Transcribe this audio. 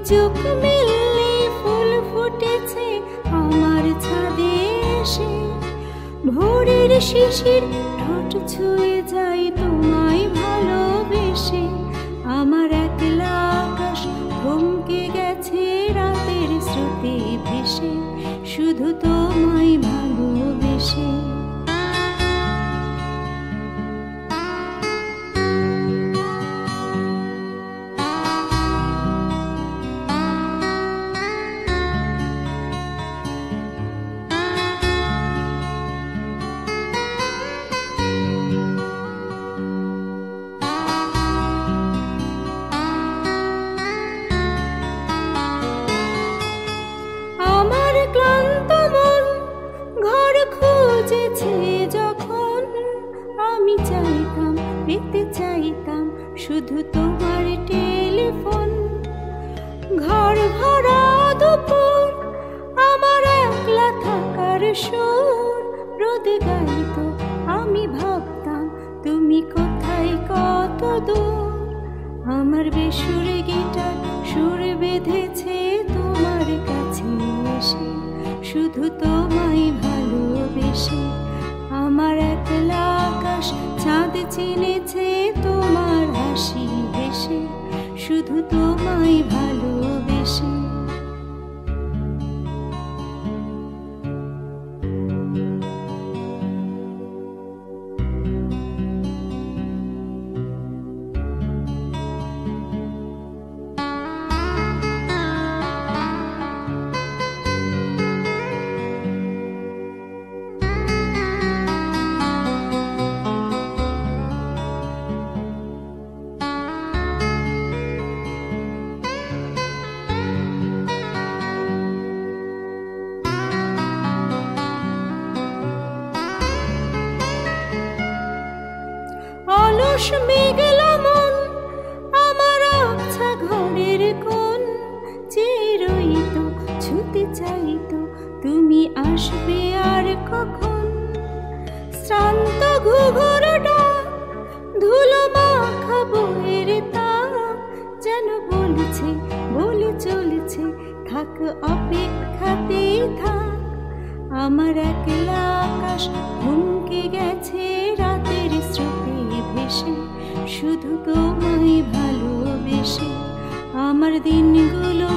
চোখ মেললে ফুল ফুটেছে আমার ছাদে এসে, ভোরের শিশির ঠোঁট ছুঁয়ে যায় তোমায় ভালোবেসে। আমার একলা আকাশ থমকে গেছে রাতের স্রোতে ভেসে, শুধু তোমায় ভালোবেসে। আমার ক্লান্ত মন ঘর খুঁজেছে যখন, আমি চাইতাম পেতে চাইতাম শুধু তোমার টেলিফোন। ঘর ভরা দুপুর আমার একলা থাকার সুর রোদে গাইতো, আমি ভাবতাম তুমি কোথায় কত দূর। আমার বেসুরে গিটার সুর বেঁধেছে তোমার কাছে এসে, শুধু তোমায় ভালোবেসে। আমার একলা আকাশ চাঁদ চিনেছে তোমার হাসি হেসে, শুধু তোমায় ভালোবেসে। অলস মেঘলা মন আমার আবছা ঘরের কোণ, চেয়ে রইতো ছুতে চাইতো তুমি আসবে আর কখন। শ্রান্ত ঘুঘুর ডাক ধুলো মাখা বইয়ের তাক যেন বলছে বলে চলছে থাক অপেক্ষাতে থাক। আমার একলা আকাশ থমকে গেছে রাতের স্রোতে ভেসে, শুধু তোমায় ভালোবেসে। আমার দিনগুলো